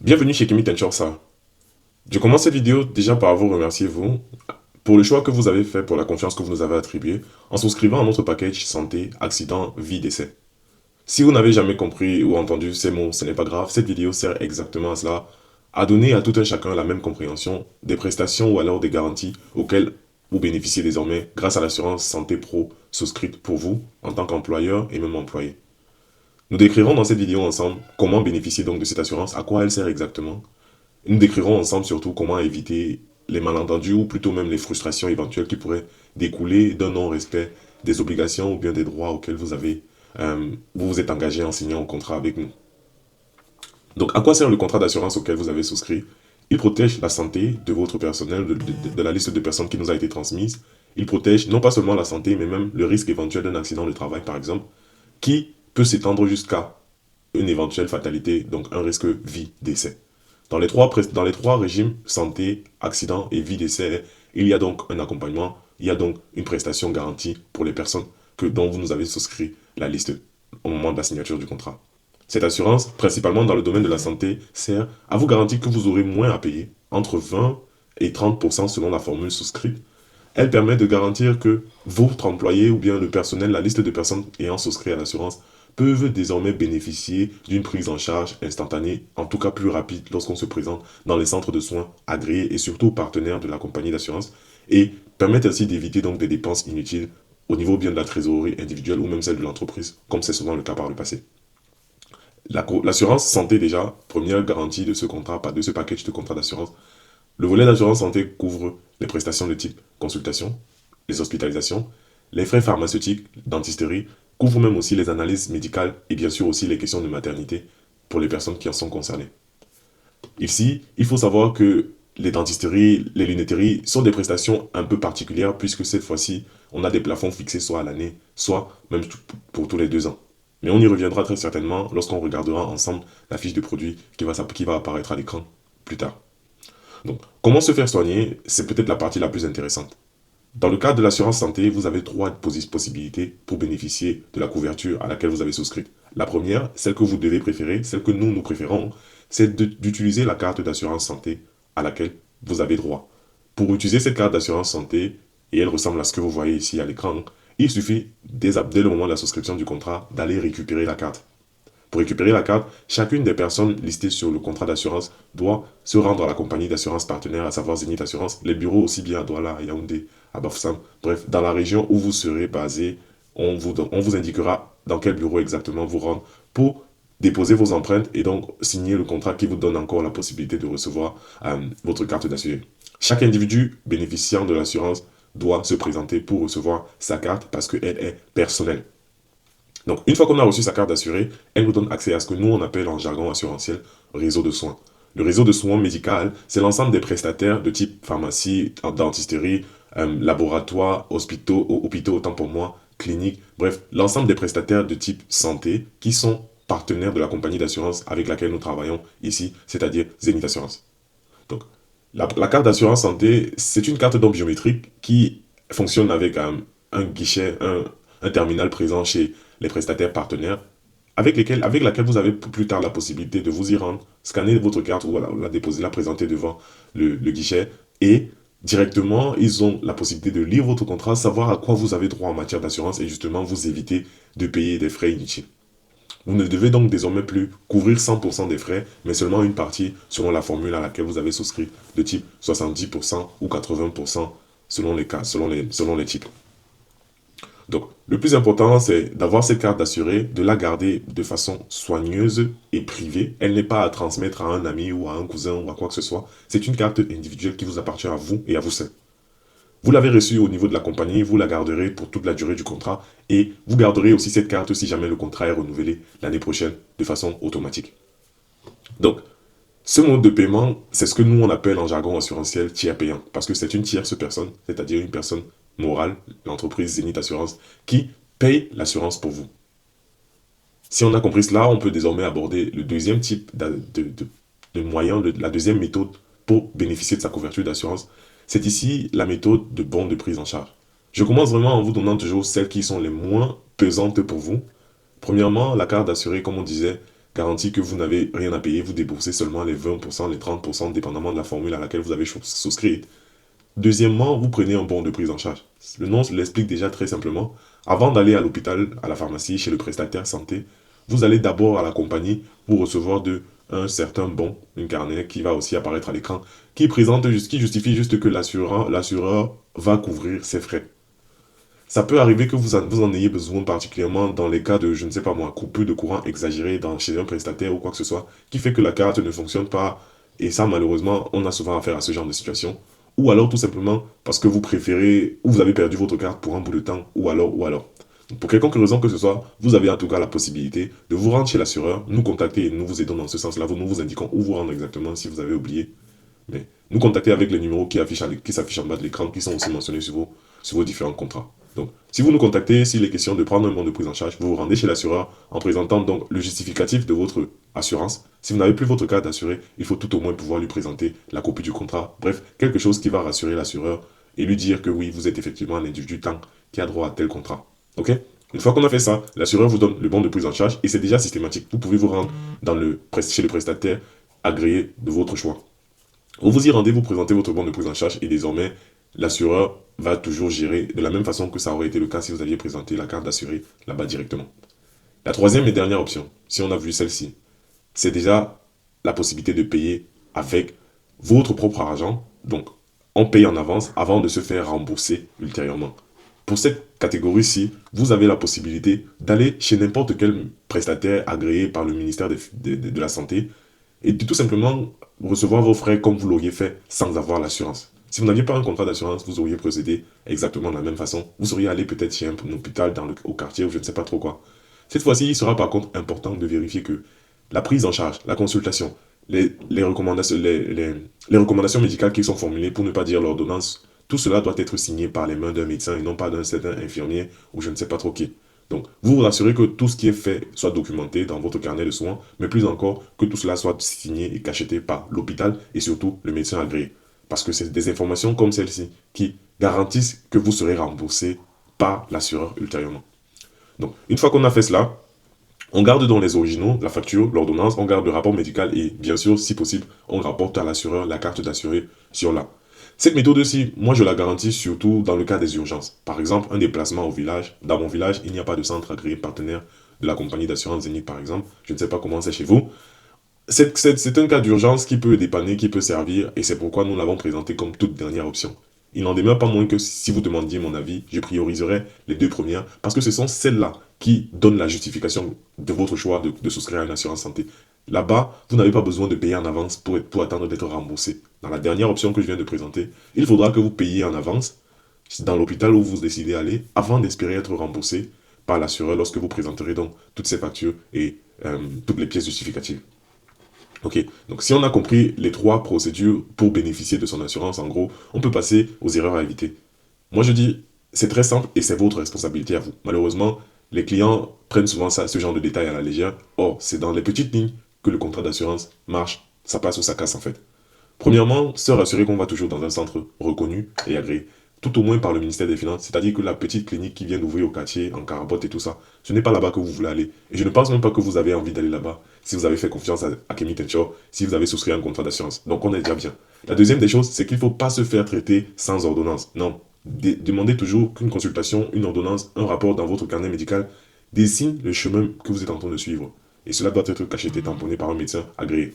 Bienvenue chez Kimi Tenchorsa. Je commence cette vidéo déjà par vous remercier, vous, pour le choix que vous avez fait, pour la confiance que vous nous avez attribuée, en souscrivant à notre package santé, accident, vie, décès. Si vous n'avez jamais compris ou entendu ces mots, ce n'est pas grave, cette vidéo sert exactement à cela, à donner à tout un chacun la même compréhension des prestations ou alors des garanties auxquelles vous bénéficiez désormais grâce à l'assurance santé pro souscrite pour vous en tant qu'employeur et même employé. Nous décrirons dans cette vidéo ensemble comment bénéficier donc de cette assurance, à quoi elle sert exactement. Nous décrirons ensemble surtout comment éviter les malentendus ou plutôt même les frustrations éventuelles qui pourraient découler d'un non-respect des obligations ou bien des droits auxquels vous vous êtes engagé en signant un contrat avec nous. Donc, à quoi sert le contrat d'assurance auquel vous avez souscrit? Il protège la santé de votre personnel, de la liste de personnes qui nous a été transmise. Il protège non pas seulement la santé, mais même le risque éventuel d'un accident de travail, par exemple, qui peut s'étendre jusqu'à une éventuelle fatalité, donc un risque vie-décès. Dans les trois régimes, santé, accident et vie-décès, il y a donc un accompagnement, il y a donc une prestation garantie pour les personnes dont vous nous avez souscrit la liste au moment de la signature du contrat. Cette assurance, principalement dans le domaine de la santé, sert à vous garantir que vous aurez moins à payer, entre 20 et 30% selon la formule souscrite. Elle permet de garantir que votre employé ou bien le personnel, la liste de personnes ayant souscrit à l'assurance, peuvent désormais bénéficier d'une prise en charge instantanée, en tout cas plus rapide lorsqu'on se présente dans les centres de soins agréés et surtout partenaires de la compagnie d'assurance, et permettent ainsi d'éviter donc des dépenses inutiles au niveau bien de la trésorerie individuelle ou même celle de l'entreprise, comme c'est souvent le cas par le passé. L'assurance santé déjà, première garantie de ce contrat, de ce package de contrat d'assurance. Le volet d'assurance santé couvre les prestations de type consultation, les hospitalisations, les frais pharmaceutiques, dentisterie, couvre même aussi les analyses médicales et bien sûr aussi les questions de maternité pour les personnes qui en sont concernées. Ici, il faut savoir que les dentisteries, les lunetteries sont des prestations un peu particulières puisque cette fois-ci, on a des plafonds fixés soit à l'année, soit même pour tous les 2 ans. Mais on y reviendra très certainement lorsqu'on regardera ensemble la fiche de produit qui va apparaître à l'écran plus tard. Donc, comment se faire soigner, c'est peut-être la partie la plus intéressante. Dans le cadre de l'assurance santé, vous avez trois possibilités pour bénéficier de la couverture à laquelle vous avez souscrit. La première, celle que vous devez préférer, celle que nous préférons, c'est d'utiliser la carte d'assurance santé à laquelle vous avez droit. Pour utiliser cette carte d'assurance santé, et elle ressemble à ce que vous voyez ici à l'écran, il suffit, dès le moment de la souscription du contrat, d'aller récupérer la carte. Pour récupérer la carte, chacune des personnes listées sur le contrat d'assurance doit se rendre à la compagnie d'assurance partenaire, à savoir Zenith Assurance, les bureaux aussi bien à Douala, à Yaoundé, à Bafoussam. Bref, dans la région où vous serez basé, on vous indiquera dans quel bureau exactement vous rendre pour déposer vos empreintes et donc signer le contrat qui vous donne encore la possibilité de recevoir votre carte d'assuré. Chaque individu bénéficiant de l'assurance doit se présenter pour recevoir sa carte parce qu'elle est personnelle. Donc, une fois qu'on a reçu sa carte d'assuré, elle nous donne accès à ce que nous, on appelle en jargon assurantiel réseau de soins. Le réseau de soins médical, c'est l'ensemble des prestataires de type pharmacie, dentisterie, laboratoire, hôpitaux, autant pour moi, clinique, bref, l'ensemble des prestataires de type santé qui sont partenaires de la compagnie d'assurance avec laquelle nous travaillons ici, c'est-à-dire Zenith Assurance. Donc, la carte d'assurance santé, c'est une carte donc biométrique qui fonctionne avec un guichet, un terminal présent chez les prestataires partenaires, avec laquelle vous avez plus tard la possibilité de vous y rendre, scanner votre carte ou la déposer, la présenter devant le guichet et directement, ils ont la possibilité de lire votre contrat, savoir à quoi vous avez droit en matière d'assurance et justement vous éviter de payer des frais inutiles. Vous ne devez donc désormais plus couvrir 100% des frais, mais seulement une partie selon la formule à laquelle vous avez souscrit, de type 70% ou 80% selon les cas, selon les types. Donc, le plus important, c'est d'avoir cette carte d'assuré, de la garder de façon soigneuse et privée. Elle n'est pas à transmettre à un ami ou à un cousin ou à quoi que ce soit. C'est une carte individuelle qui vous appartient à vous et à vous seul. Vous l'avez reçue au niveau de la compagnie, vous la garderez pour toute la durée du contrat et vous garderez aussi cette carte si jamais le contrat est renouvelé l'année prochaine de façon automatique. Donc, ce mode de paiement, c'est ce que nous on appelle en jargon assurantiel tiers payant parce que c'est une tierce personne, c'est-à-dire une personne morale, l'entreprise Zenith Assurance, qui paye l'assurance pour vous. Si on a compris cela, on peut désormais aborder le deuxième type de moyen, la deuxième méthode pour bénéficier de sa couverture d'assurance. C'est ici la méthode de bon de prise en charge. Je commence vraiment en vous donnant toujours celles qui sont les moins pesantes pour vous. Premièrement, la carte d'assuré, comme on disait, garantit que vous n'avez rien à payer, vous déboursez seulement les 20%, les 30%, dépendamment de la formule à laquelle vous avez souscrit. Deuxièmement, vous prenez un bon de prise en charge. Le nom l'explique déjà très simplement. Avant d'aller à l'hôpital, à la pharmacie, chez le prestataire santé, vous allez d'abord à la compagnie pour recevoir un certain bon, une carnet qui va aussi apparaître à l'écran, qui justifie juste que l'assureur va couvrir ses frais. Ça peut arriver que vous en ayez besoin particulièrement dans les cas de, je ne sais pas moi, coupure de courant exagérée chez un prestataire ou quoi que ce soit, qui fait que la carte ne fonctionne pas. Et ça, malheureusement, on a souvent affaire à ce genre de situation. Ou alors tout simplement parce que vous préférez, ou vous avez perdu votre carte pour un bout de temps, ou alors. Pour quelconque raison que ce soit, vous avez en tout cas la possibilité de vous rendre chez l'assureur, nous contacter et nous vous aidons dans ce sens-là. Nous vous indiquons où vous rendre exactement si vous avez oublié. Mais nous contacter avec les numéros qui s'affichent en bas de l'écran, qui sont aussi mentionnés sur vos différents contrats. Donc, si vous nous contactez, s'il est question de prendre un bon de prise en charge, vous vous rendez chez l'assureur en présentant donc le justificatif de votre assurance. Si vous n'avez plus votre carte d'assuré, il faut tout au moins pouvoir lui présenter la copie du contrat. Bref, quelque chose qui va rassurer l'assureur et lui dire que oui, vous êtes effectivement un individu temps qui a droit à tel contrat. Ok? Une fois qu'on a fait ça, l'assureur vous donne le bon de prise en charge et c'est déjà systématique. Vous pouvez vous rendre chez le prestataire agréé de votre choix. Vous y rendez, vous présentez votre bon de prise en charge et désormais, l'assureur va toujours gérer de la même façon que ça aurait été le cas si vous aviez présenté la carte d'assuré là-bas directement. La troisième et dernière option, si on a vu celle-ci, c'est déjà la possibilité de payer avec votre propre argent. Donc, on paye en avance avant de se faire rembourser ultérieurement. Pour cette catégorie-ci, vous avez la possibilité d'aller chez n'importe quel prestataire agréé par le ministère de la Santé et de tout simplement recevoir vos frais comme vous l'auriez fait sans avoir l'assurance. Si vous n'aviez pas un contrat d'assurance, vous auriez procédé exactement de la même façon. Vous seriez allé peut-être chez un hôpital au quartier ou je ne sais pas trop quoi. Cette fois-ci, il sera par contre important de vérifier que la prise en charge, la consultation, les recommandations médicales qui sont formulées, pour ne pas dire l'ordonnance, tout cela doit être signé par les mains d'un médecin et non pas d'un certain infirmier ou je ne sais pas trop qui. Donc, vous vous assurez que tout ce qui est fait soit documenté dans votre carnet de soins, mais plus encore que tout cela soit signé et cacheté par l'hôpital et surtout le médecin agréé. Parce que c'est des informations comme celle-ci qui garantissent que vous serez remboursé par l'assureur ultérieurement. Donc, une fois qu'on a fait cela, on garde donc les originaux, la facture, l'ordonnance, on garde le rapport médical et bien sûr, si possible, on rapporte à l'assureur la carte d'assuré sur là. Cette méthode-ci, moi je la garantis surtout dans le cas des urgences. Par exemple, un déplacement au village. Dans mon village, il n'y a pas de centre agréé partenaire de la compagnie d'assurance Zénith par exemple. Je ne sais pas comment c'est chez vous. C'est un cas d'urgence qui peut dépanner, qui peut servir, et c'est pourquoi nous l'avons présenté comme toute dernière option. Il n'en demeure pas moins que si vous demandiez mon avis, je prioriserais les deux premières, parce que ce sont celles-là qui donnent la justification de votre choix de souscrire à une assurance santé. Là-bas, vous n'avez pas besoin de payer en avance pour attendre d'être remboursé. Dans la dernière option que je viens de présenter, il faudra que vous payiez en avance dans l'hôpital où vous décidez d'aller, avant d'espérer être remboursé par l'assureur lorsque vous présenterez donc toutes ces factures et toutes les pièces justificatives. Ok, donc si on a compris les trois procédures pour bénéficier de son assurance, en gros, on peut passer aux erreurs à éviter. Moi je dis, c'est très simple et c'est votre responsabilité à vous. Malheureusement, les clients prennent souvent ce genre de détails à la légère. Or, c'est dans les petites lignes que le contrat d'assurance marche, ça passe ou ça casse en fait. Premièrement, se rassurer qu'on va toujours dans un centre reconnu et agréé, tout au moins par le ministère des Finances, c'est-à-dire que la petite clinique qui vient d'ouvrir au quartier, en Carabotte et tout ça, ce n'est pas là-bas que vous voulez aller. Et je ne pense même pas que vous avez envie d'aller là-bas, si vous avez fait confiance à Kemi Tencho, si vous avez souscrit un contrat d'assurance. Donc on est déjà bien. La deuxième des choses, c'est qu'il ne faut pas se faire traiter sans ordonnance. Non, demandez toujours qu'une consultation, une ordonnance, un rapport dans votre carnet médical dessine le chemin que vous êtes en train de suivre. Et cela doit être cacheté et tamponné par un médecin agréé.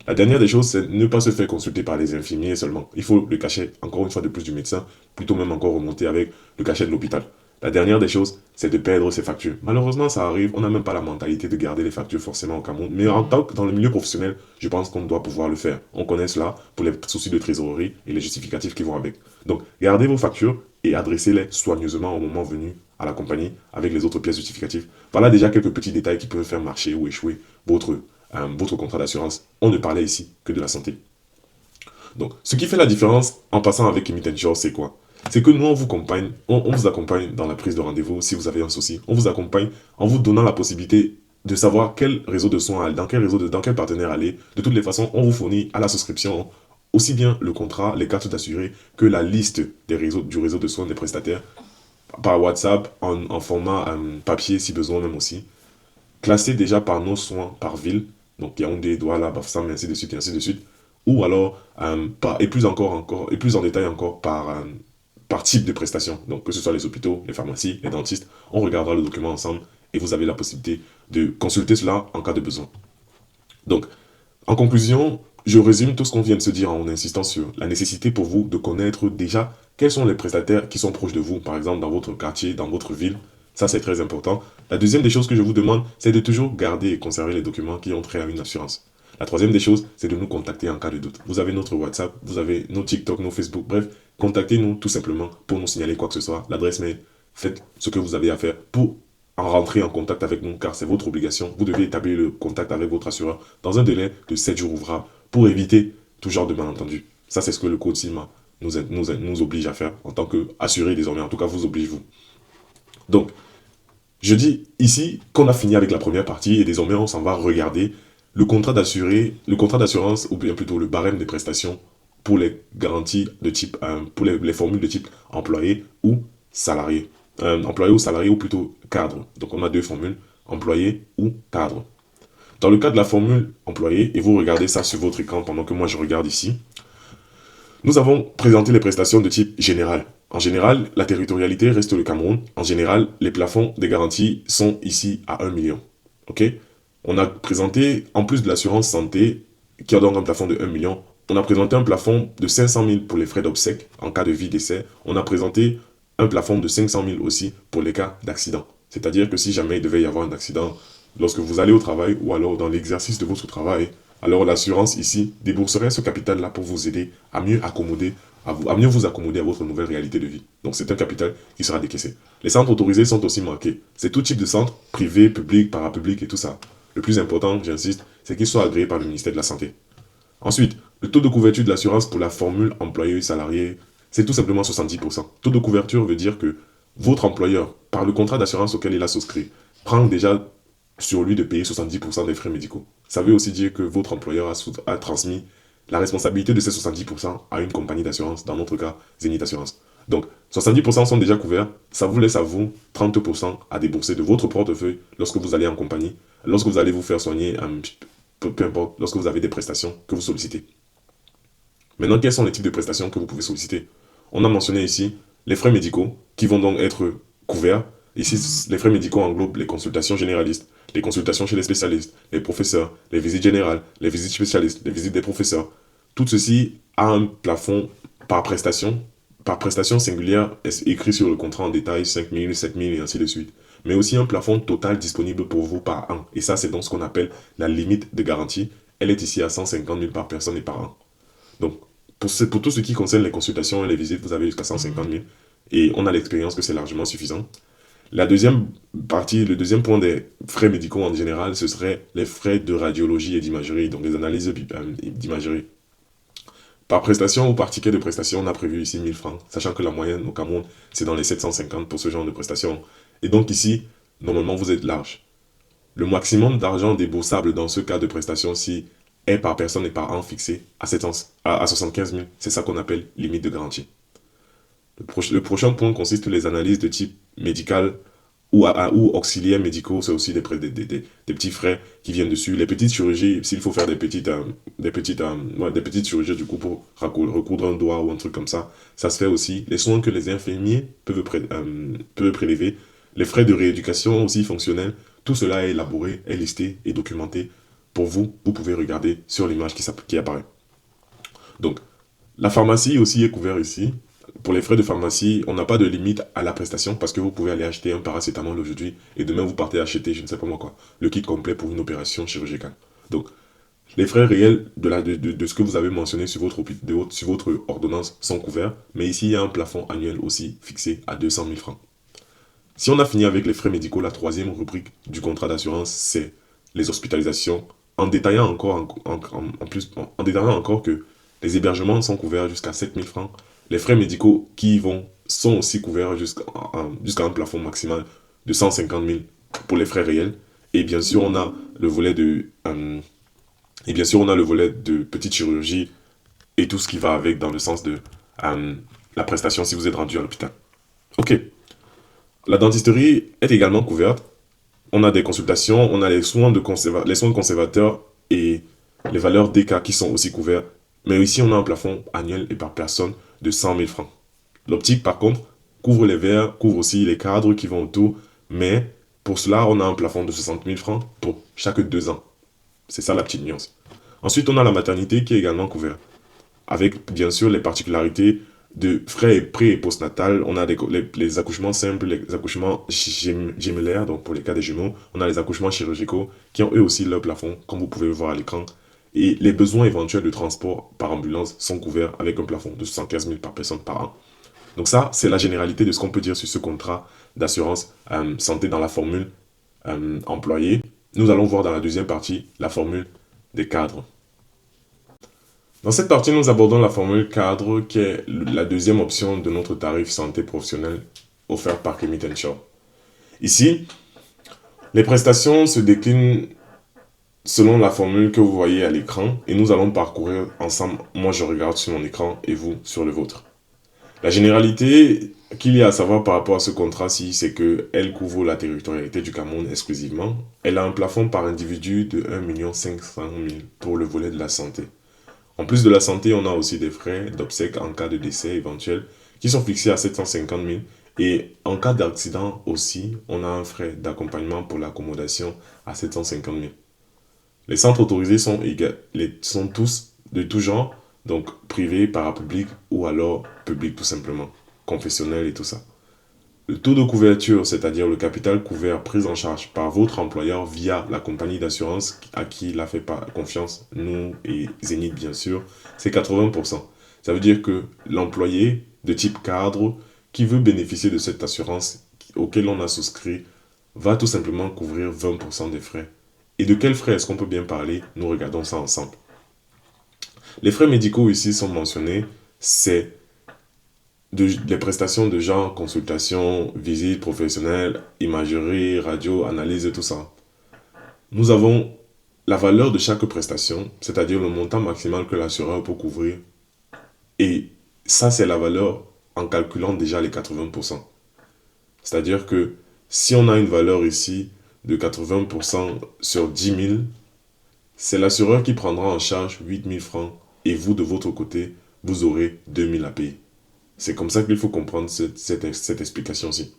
La dernière des choses, c'est ne pas se faire consulter par les infirmiers seulement. Il faut le cachet, encore une fois de plus, du médecin, plutôt même encore remonter avec le cachet de l'hôpital. La dernière des choses, c'est de perdre ses factures. Malheureusement, ça arrive, on n'a même pas la mentalité de garder les factures forcément au Cameroun. Mais en tant que dans le milieu professionnel, je pense qu'on doit pouvoir le faire. On connaît cela pour les soucis de trésorerie et les justificatifs qui vont avec. Donc, gardez vos factures et adressez-les soigneusement au moment venu à la compagnie avec les autres pièces justificatives. Voilà déjà quelques petits détails qui peuvent faire marcher ou échouer votre contrat d'assurance. On ne parlait ici que de la santé. Donc, ce qui fait la différence en passant avec Emitenture, c'est quoi? C'est que nous, on vous accompagne dans la prise de rendez-vous si vous avez un souci. On vous accompagne en vous donnant la possibilité de savoir quel réseau de soins aller, dans quel partenaire aller. De toutes les façons, on vous fournit à la souscription aussi bien le contrat, les cartes d'assuré, que la liste du réseau de soins des prestataires par WhatsApp, en format papier si besoin même aussi. classés déjà par nos soins par ville, donc Yaoundé, Douala, Bafoussam, et ainsi de suite, et ainsi de suite, ou alors, et plus encore, et plus en détail encore par type de prestation. Donc que ce soit les hôpitaux, les pharmacies, les dentistes, on regardera le document ensemble et vous avez la possibilité de consulter cela en cas de besoin. Donc, en conclusion, je résume tout ce qu'on vient de se dire en insistant sur la nécessité pour vous de connaître déjà quels sont les prestataires qui sont proches de vous, par exemple dans votre quartier, dans votre ville. Ça, c'est très important. La deuxième des choses que je vous demande, c'est de toujours garder et conserver les documents qui ont trait à une assurance. La troisième des choses, c'est de nous contacter en cas de doute. Vous avez notre WhatsApp, vous avez nos TikTok, nos Facebook, bref, contactez-nous tout simplement pour nous signaler quoi que ce soit. L'adresse mail, faites ce que vous avez à faire pour en rentrer en contact avec nous, car c'est votre obligation. Vous devez établir le contact avec votre assureur dans un délai de 7 jours ouvrables pour éviter tout genre de malentendu. Ça, c'est ce que le code CIMA nous oblige à faire en tant qu'assuré désormais. En tout cas, vous oblige vous. Donc, je dis ici qu'on a fini avec la première partie et désormais on s'en va regarder le contrat d'assurance ou bien plutôt le barème des prestations pour les garanties de type, pour les formules de type employé ou salarié. Employé ou salarié ou plutôt cadre. Donc on a deux formules, employé ou cadre. Dans le cas de la formule employé, et vous regardez ça sur votre écran pendant que moi je regarde ici, nous avons présenté les prestations de type général. En général, la territorialité reste le Cameroun. En général, les plafonds des garanties sont ici à 1 million. Ok? On a présenté, en plus de l'assurance santé, qui a donc un plafond de 1 million, on a présenté un plafond de 500 000 pour les frais d'obsèques en cas de vie décès. On a présenté un plafond de 500 000 aussi pour les cas d'accident. C'est-à-dire que si jamais il devait y avoir un accident lorsque vous allez au travail ou alors dans l'exercice de votre travail, alors l'assurance ici débourserait ce capital-là pour vous aider à mieux accommoder, à mieux vous accommoder à votre nouvelle réalité de vie. Donc c'est un capital qui sera décaissé. Les centres autorisés sont aussi marqués. C'est tout type de centre, privé, public, parapublic et tout ça. Le plus important, j'insiste, c'est qu'ils soient agréés par le ministère de la Santé. Ensuite, le taux de couverture de l'assurance pour la formule employé-salarié, c'est tout simplement 70%. Taux de couverture veut dire que votre employeur, par le contrat d'assurance auquel il a souscrit, prend déjà sur lui de payer 70% des frais médicaux. Ça veut aussi dire que votre employeur a transmis la responsabilité de ces 70% à une compagnie d'assurance, dans notre cas, Zenith Assurance. Donc, 70% sont déjà couverts, ça vous laisse à vous 30% à débourser de votre portefeuille lorsque vous allez en compagnie, lorsque vous allez vous faire soigner, peu importe, lorsque vous avez des prestations que vous sollicitez. Maintenant, quels sont les types de prestations que vous pouvez solliciter? On a mentionné ici les frais médicaux qui vont donc être couverts. Ici, les frais médicaux englobent les consultations généralistes, les consultations chez les spécialistes, les professeurs, les visites générales, les visites spécialistes, les visites des professeurs. Tout ceci a un plafond par prestation singulière écrit sur le contrat en détail, 5 000, 7 000 et ainsi de suite. Mais aussi un plafond total disponible pour vous par an. Et ça, c'est donc ce qu'on appelle la limite de garantie. Elle est ici à 150 000 par personne et par an. Donc, pour tout ce qui concerne les consultations et les visites, vous avez jusqu'à 150 000. Et on a l'expérience que c'est largement suffisant. La deuxième partie, le deuxième point des frais médicaux en général, ce serait les frais de radiologie et d'imagerie, donc les analyses d'imagerie. Par prestation ou par ticket de prestation, on a prévu ici 1000 francs, sachant que la moyenne au Cameroun, c'est dans les 750 pour ce genre de prestation. Et donc ici, normalement, vous êtes large. Le maximum d'argent déboursable dans ce cas de prestation-ci est par personne et par an fixé à 75 000. C'est ça qu'on appelle limite de garantie. Le prochain point consiste les analyses de type médical ou auxiliaires médicaux. C'est aussi des petits frais qui viennent dessus. Les petites chirurgies, s'il faut faire des petites chirurgies du coup pour recoudre un doigt ou un truc comme ça se fait aussi. Les soins que les infirmiers peuvent prélever. Les frais de rééducation aussi fonctionnels. Tout cela est élaboré, est listé et documenté pour vous. Vous pouvez regarder sur l'image qui apparaît. Donc, la pharmacie aussi est couverte ici. Pour les frais de pharmacie, on n'a pas de limite à la prestation parce que vous pouvez aller acheter un paracétamol aujourd'hui et demain vous partez acheter, je ne sais pas moi quoi, le kit complet pour une opération chirurgicale. Donc, les frais réels de ce que vous avez mentionné sur votre ordonnance sont couverts, mais ici il y a un plafond annuel aussi fixé à 200 000 francs. Si on a fini avec les frais médicaux, la troisième rubrique du contrat d'assurance, c'est les hospitalisations, en détaillant encore, en détaillant encore que les hébergements sont couverts jusqu'à 7 000 francs. Les frais médicaux sont aussi couverts jusqu'à un plafond maximal de 150 000 pour les frais réels. Et bien sûr, on a le volet de petite chirurgie et tout ce qui va avec dans le sens de la prestation si vous êtes rendu à l'hôpital. Ok. La dentisterie est également couverte, On a des consultations, on a les soins de conservateur et les valeurs DK qui sont aussi couverts. Mais ici, on a un plafond annuel et par personne de 100 000 francs. L'optique, par contre, couvre les verres, couvre aussi les cadres qui vont autour. Mais pour cela, on a un plafond de 60 000 francs pour chaque 2 ans. C'est ça la petite nuance. Ensuite, on a la maternité qui est également couverte. Avec, bien sûr, les particularités de frais pré- et postnatal. On a les accouchements simples, les accouchements gémellaires, donc pour les cas des jumeaux. On a les accouchements chirurgicaux qui ont eux aussi leur plafond, comme vous pouvez le voir à l'écran. Et les besoins éventuels de transport par ambulance sont couverts avec un plafond de 75 000 par personne par an. Donc ça, c'est la généralité de ce qu'on peut dire sur ce contrat d'assurance santé dans la formule employée. Nous allons voir dans la deuxième partie la formule des cadres. Dans cette partie, nous abordons la formule cadre qui est la deuxième option de notre tarif santé professionnel offert par Climate Insure. Ici, les prestations se déclinent selon la formule que vous voyez à l'écran et nous allons parcourir ensemble. Moi, je regarde sur mon écran et vous sur le vôtre. La généralité qu'il y a à savoir par rapport à ce contrat-ci, c'est qu'elle couvre la territorialité du Cameroun exclusivement. Elle a un plafond par individu de 1 500 000 pour le volet de la santé. En plus de la santé, on a aussi des frais d'obsèques en cas de décès éventuel qui sont fixés à 750 000. Et en cas d'accident aussi, on a un frais d'accompagnement pour l'accommodation à 750 000. Les centres autorisés sont tous de tout genre, donc privés, parapublics ou alors publics tout simplement, confessionnels et tout ça. Le taux de couverture, c'est-à-dire le capital couvert pris en charge par votre employeur via la compagnie d'assurance à qui il a fait confiance, nous et Zénith bien sûr, c'est 80%. Ça veut dire que l'employé de type cadre qui veut bénéficier de cette assurance auquel on a souscrit va tout simplement couvrir 20% des frais. Et de quels frais est-ce qu'on peut bien parler? Nous regardons ça ensemble. Les frais médicaux ici sont mentionnés, c'est les prestations de genre consultation, visite professionnelle, imagerie, radio, analyse, tout ça. Nous avons la valeur de chaque prestation, c'est-à-dire le montant maximal que l'assureur peut couvrir. Et ça, c'est la valeur en calculant déjà les 80%. C'est-à-dire que si on a une valeur ici de 80% sur 10 000, c'est l'assureur qui prendra en charge 8 000 francs et vous, de votre côté, vous aurez 2 000 à payer. C'est comme ça qu'il faut comprendre cette explication-ci.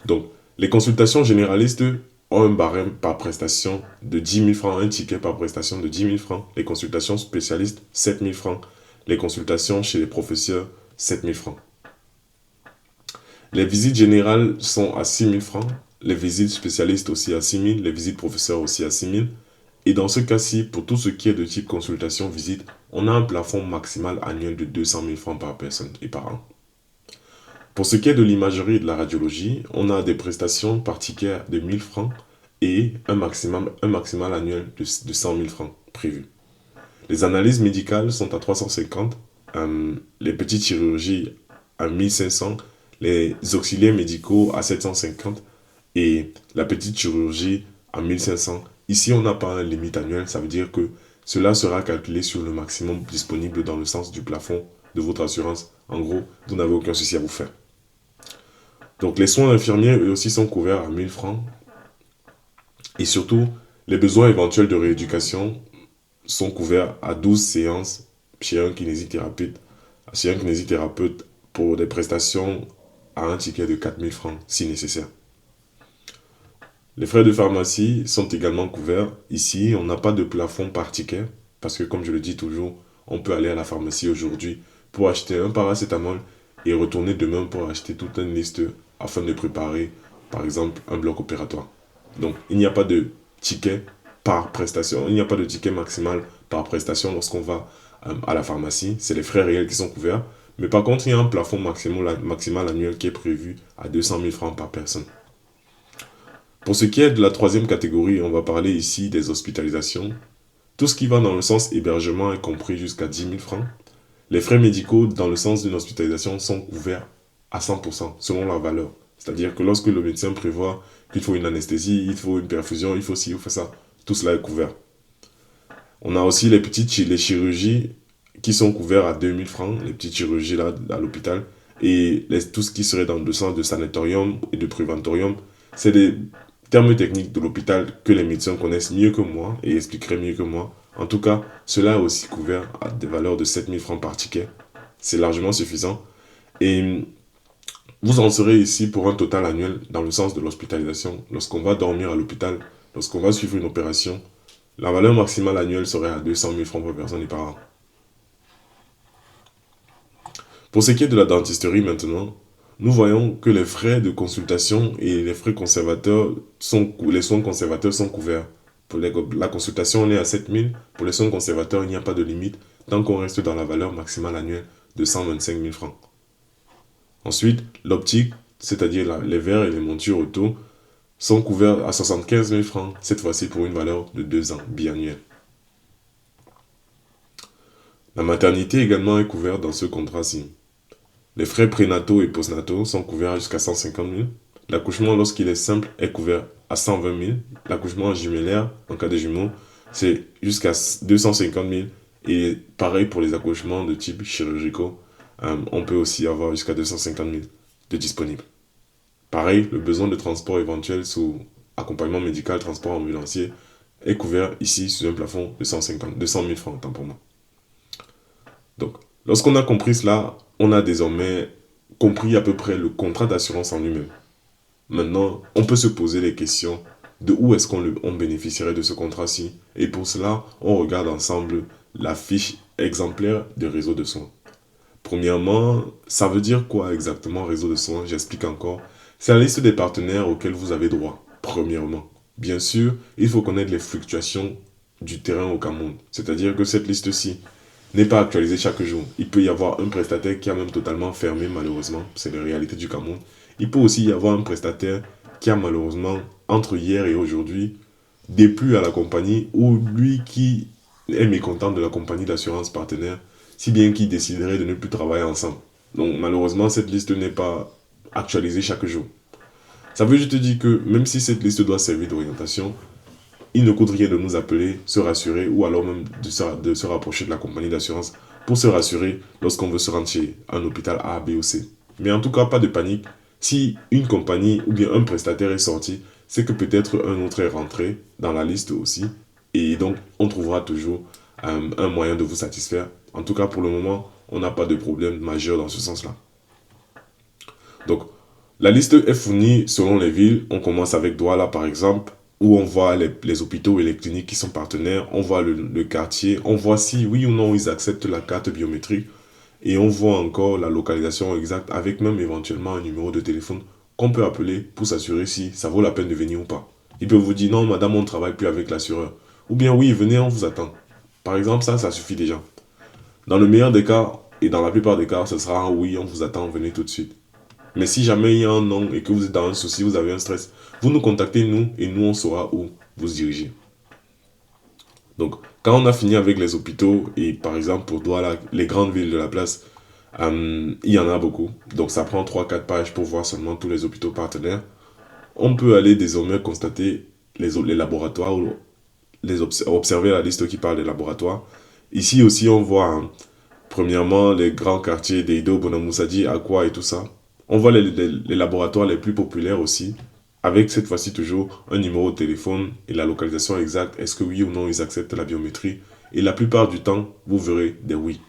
Donc, les consultations généralistes ont un barème par prestation de 10 000 francs, un ticket par prestation de 10 000 francs. Les consultations spécialistes, 7 000 francs. Les consultations chez les professeurs, 7 000 francs. Les visites générales sont à 6 000 francs. Les visites spécialistes aussi à 6 000. Les visites professeurs aussi à 6 000. Et dans ce cas-ci, pour tout ce qui est de type consultation-visite, on a un plafond maximal annuel de 200 000 francs par personne et par an. Pour ce qui est de l'imagerie et de la radiologie, on a des prestations par ticket de 1 000 francs et un maximal annuel de 100 000 francs prévu. Les analyses médicales sont à 350, les petites chirurgies à 1 500, les auxiliaires médicaux à 750 et la petite chirurgie à 1 500. Ici, on n'a pas une limite annuelle, ça veut dire que cela sera calculé sur le maximum disponible dans le sens du plafond de votre assurance. En gros, vous n'avez aucun souci à vous faire. Donc les soins infirmiers, eux aussi, sont couverts à 1 000 francs. Et surtout, les besoins éventuels de rééducation sont couverts à 12 séances chez un kinésithérapeute, pour des prestations à un ticket de 4 000 francs si nécessaire. Les frais de pharmacie sont également couverts. Ici, on n'a pas de plafond par ticket parce que, comme je le dis toujours, on peut aller à la pharmacie aujourd'hui pour acheter un paracétamol et retourner demain pour acheter toute une liste afin de préparer, par exemple, un bloc opératoire. Donc, il n'y a pas de ticket par prestation, il n'y a pas de ticket maximal par prestation lorsqu'on va à la pharmacie. C'est les frais réels qui sont couverts. Mais par contre, il y a un plafond maximal annuel qui est prévu à 200 000 francs par personne. Pour ce qui est de la troisième catégorie, on va parler ici des hospitalisations. Tout ce qui va dans le sens hébergement est compris jusqu'à 10 000 francs. Les frais médicaux dans le sens d'une hospitalisation sont couverts à 100% selon leur valeur. C'est-à-dire que lorsque le médecin prévoit qu'il faut une anesthésie, il faut une perfusion, il faut ci, il faut ça, tout cela est couvert. On a aussi les chirurgies qui sont couverts à 2 000 francs, les petites chirurgies là à l'hôpital. Et tout ce qui serait dans le sens de sanatorium et de préventorium, c'est des termes techniques de l'hôpital que les médecins connaissent mieux que moi et expliqueraient mieux que moi. En tout cas, cela est aussi couvert à des valeurs de 7 000 francs par ticket. C'est largement suffisant. Et vous en serez ici pour un total annuel dans le sens de l'hospitalisation. Lorsqu'on va dormir à l'hôpital, lorsqu'on va suivre une opération, la valeur maximale annuelle serait à 200 000 francs par personne et par an. Pour ce qui est de la dentisterie maintenant, nous voyons que les frais de consultation et les frais conservateurs les soins conservateurs sont couverts. Pour la consultation, on est à 7 000. Pour les soins conservateurs, il n'y a pas de limite tant qu'on reste dans la valeur maximale annuelle de 125 000 francs. Ensuite, l'optique, c'est-à-dire les verres et les montures auto, sont couverts à 75 000 francs, cette fois-ci pour une valeur de 2 ans biannuelle. La maternité également est couverte dans ce contrat-ci. Les frais prénataux et postnataux sont couverts jusqu'à 150 000. L'accouchement, lorsqu'il est simple, est couvert à 120 000. L'accouchement jumellaire, en cas de jumeaux, c'est jusqu'à 250 000. Et pareil pour les accouchements de type chirurgicaux, on peut aussi avoir jusqu'à 250 000 de disponibles. Pareil, le besoin de transport éventuel sous accompagnement médical, transport ambulancier, est couvert ici sous un plafond de 200 000 francs, autant pour moi. Donc, lorsqu'on a compris cela, on a désormais compris à peu près le contrat d'assurance en lui-même. Maintenant, on peut se poser les questions de où est-ce qu'on bénéficierait de ce contrat-ci. Et pour cela, on regarde ensemble la fiche exemplaire des réseaux de soins. Premièrement, ça veut dire quoi exactement réseau de soins? J'explique encore. C'est la liste des partenaires auxquels vous avez droit, premièrement. Bien sûr, il faut connaître les fluctuations du terrain au Cameroun. C'est-à-dire que cette liste-ci n'est pas actualisée chaque jour. Il peut y avoir un prestataire qui a même totalement fermé, malheureusement. C'est la réalité du Cameroun. Il peut aussi y avoir un prestataire qui a malheureusement, entre hier et aujourd'hui, déplu à la compagnie ou lui qui est mécontent de la compagnie d'assurance partenaire, si bien qu'il déciderait de ne plus travailler ensemble. Donc malheureusement, cette liste n'est pas actualisée chaque jour. Ça veut juste dire que même si cette liste doit servir d'orientation, il ne coûte rien de nous appeler, se rassurer ou alors même de se rapprocher de la compagnie d'assurance pour se rassurer lorsqu'on veut se rendre chez un hôpital A, B ou C. Mais en tout cas, pas de panique. Si une compagnie ou bien un prestataire est sorti, c'est que peut-être un autre est rentré dans la liste aussi. Et donc, on trouvera toujours un moyen de vous satisfaire. En tout cas, pour le moment, on n'a pas de problème majeur dans ce sens-là. Donc, la liste est fournie selon les villes. On commence avec Douala, par exemple, où on voit les hôpitaux et les cliniques qui sont partenaires. On voit le quartier. On voit si, oui ou non, ils acceptent la carte biométrique. Et on voit encore la localisation exacte, avec même éventuellement un numéro de téléphone qu'on peut appeler pour s'assurer si ça vaut la peine de venir ou pas. Il peut vous dire, non, madame, on ne travaille plus avec l'assureur. Ou bien, oui, venez, on vous attend. Par exemple, ça suffit déjà. Dans le meilleur des cas, et dans la plupart des cas, ce sera un oui, on vous attend, venez tout de suite. Mais si jamais il y a un non et que vous êtes dans un souci, vous avez un stress, vous nous contactez, nous, et nous, on saura où vous diriger. Donc, quand on a fini avec les hôpitaux, et par exemple pour Douala, les grandes villes de la place, il y en a beaucoup. Donc, ça prend 3-4 pages pour voir seulement tous les hôpitaux partenaires. On peut aller désormais constater les laboratoires, ou observer la liste qui parle des laboratoires. Ici aussi, on voit, premièrement, les grands quartiers d'Eido, Bonamoussadi, Akwa et tout ça. On voit les laboratoires les plus populaires aussi, avec cette fois-ci toujours un numéro de téléphone et la localisation exacte. Est-ce que oui ou non ils acceptent la biométrie? Et la plupart du temps, vous verrez des oui.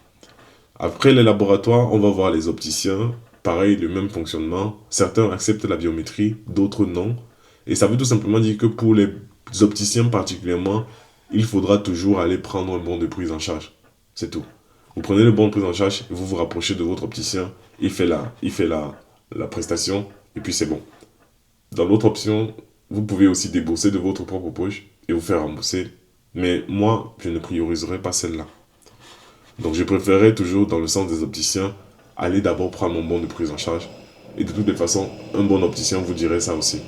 Après les laboratoires, on va voir les opticiens. Pareil, le même fonctionnement. Certains acceptent la biométrie, d'autres non. Et ça veut tout simplement dire que pour les opticiens particulièrement, il faudra toujours aller prendre un bon de prise en charge. C'est tout. Vous prenez le bon de prise en charge, vous vous rapprochez de votre opticien, il fait la prestation, et puis c'est bon. Dans l'autre option, vous pouvez aussi débourser de votre propre poche et vous faire rembourser. Mais moi, je ne prioriserai pas celle-là. Donc je préférerais toujours, dans le sens des opticiens, aller d'abord prendre mon bon de prise en charge. Et de toutes les façons, un bon opticien vous dirait ça aussi.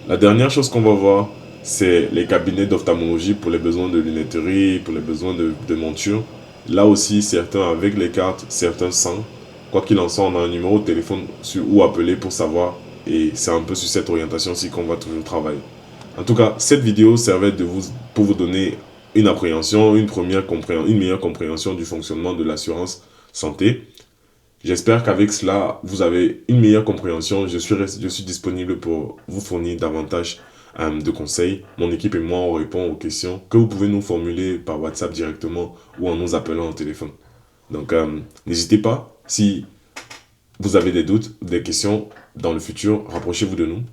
La dernière chose qu'on va voir, c'est les cabinets d'ophtalmologie pour les besoins de lunetterie, pour les besoins de monture. Là aussi, certains avec les cartes, certains sans. Quoi qu'il en soit, on a un numéro de téléphone où appeler pour savoir. Et c'est un peu sur cette orientation-ci qu'on va toujours travailler. En tout cas, cette vidéo servait pour vous donner une appréhension, une meilleure compréhension du fonctionnement de l'assurance santé. J'espère qu'avec cela, vous avez une meilleure compréhension. Je suis disponible pour vous fournir davantage de conseils. Mon équipe et moi, on répond aux questions que vous pouvez nous formuler par WhatsApp directement ou en nous appelant au téléphone. Donc, n'hésitez pas, si vous avez des doutes, des questions dans le futur, rapprochez-vous de nous.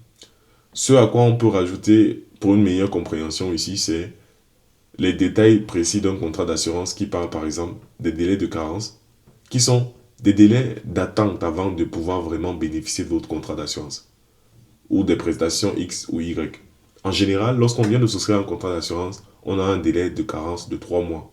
Ce à quoi on peut rajouter pour une meilleure compréhension ici, c'est les détails précis d'un contrat d'assurance qui parle par exemple des délais de carence, qui sont des délais d'attente avant de pouvoir vraiment bénéficier de votre contrat d'assurance ou des prestations X ou Y. En général, lorsqu'on vient de souscrire un contrat d'assurance, on a un délai de carence de 3 mois.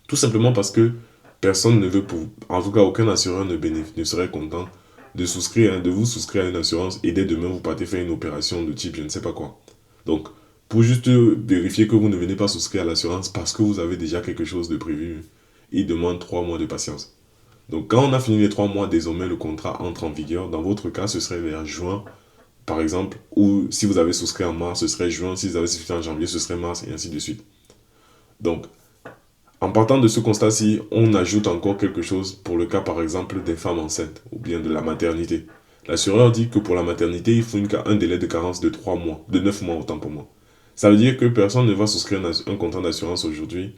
Tout simplement parce que personne ne veut, en tout cas aucun assureur ne serait content de souscrire, de vous souscrire à une assurance et dès demain vous partez faire une opération de type je ne sais pas quoi. Donc, pour juste vérifier que vous ne venez pas souscrire à l'assurance parce que vous avez déjà quelque chose de prévu, il demande 3 mois de patience. Donc, quand on a fini les 3 mois, désormais le contrat entre en vigueur. Dans votre cas, ce serait vers juin, par exemple, ou si vous avez souscrit en mars, ce serait juin, si vous avez souscrit en janvier, ce serait mars, et ainsi de suite. Donc, en partant de ce constat-ci, on ajoute encore quelque chose pour le cas, par exemple, des femmes enceintes ou bien de la maternité. L'assureur dit que pour la maternité, il faut un délai de carence de 3 mois, de 9 mois autant pour moi. Ça veut dire que personne ne va souscrire un contrat d'assurance aujourd'hui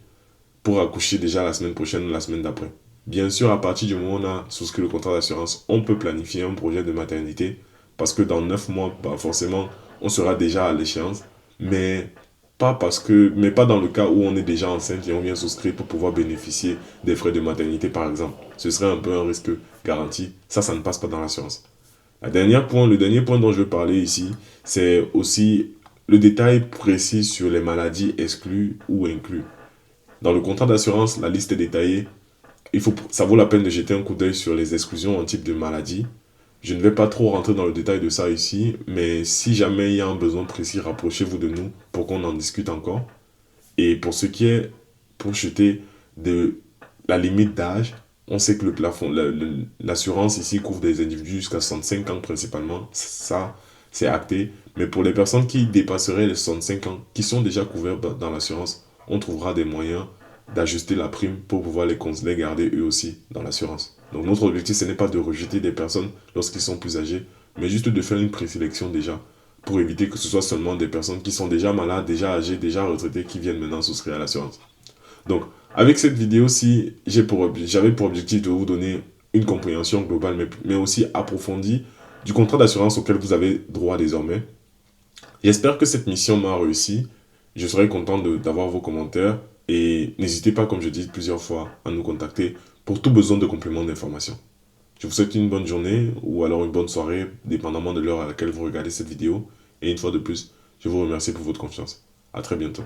pour accoucher déjà la semaine prochaine ou la semaine d'après. Bien sûr, à partir du moment où on a souscrit le contrat d'assurance, on peut planifier un projet de maternité parce que dans 9 mois, bah forcément, on sera déjà à l'échéance. Mais mais pas dans le cas où on est déjà enceinte et on vient souscrire pour pouvoir bénéficier des frais de maternité, par exemple. Ce serait un peu un risque garanti. Ça ne passe pas dans l'assurance. Le dernier point dont je veux parler ici, c'est aussi le détail précis sur les maladies exclues ou incluses. Dans le contrat d'assurance, la liste est détaillée. Ça vaut la peine de jeter un coup d'œil sur les exclusions en type de maladie. Je ne vais pas trop rentrer dans le détail de ça ici, mais si jamais il y a un besoin précis, rapprochez-vous de nous pour qu'on en discute encore. Et pour ce qui est, pour jeter de la limite d'âge, on sait que le plafond, l'assurance ici couvre des individus jusqu'à 65 ans principalement. Ça, c'est acté. Mais pour les personnes qui dépasseraient les 65 ans, qui sont déjà couvertes dans l'assurance, on trouvera des moyens d'ajuster la prime pour pouvoir les garder eux aussi dans l'assurance. Donc notre objectif, ce n'est pas de rejeter des personnes lorsqu'ils sont plus âgés, mais juste de faire une présélection déjà, pour éviter que ce soit seulement des personnes qui sont déjà malades, déjà âgées, déjà retraitées, qui viennent maintenant souscrire à l'assurance. Donc, avec cette vidéo-ci, j'avais pour objectif de vous donner une compréhension globale, mais aussi approfondie du contrat d'assurance auquel vous avez droit désormais. J'espère que cette mission m'a réussi. Je serai content d'avoir vos commentaires. Et n'hésitez pas, comme je dis plusieurs fois, à nous contacter pour tout besoin de compléments d'information. Je vous souhaite une bonne journée ou alors une bonne soirée, dépendamment de l'heure à laquelle vous regardez cette vidéo. Et une fois de plus, je vous remercie pour votre confiance. À très bientôt.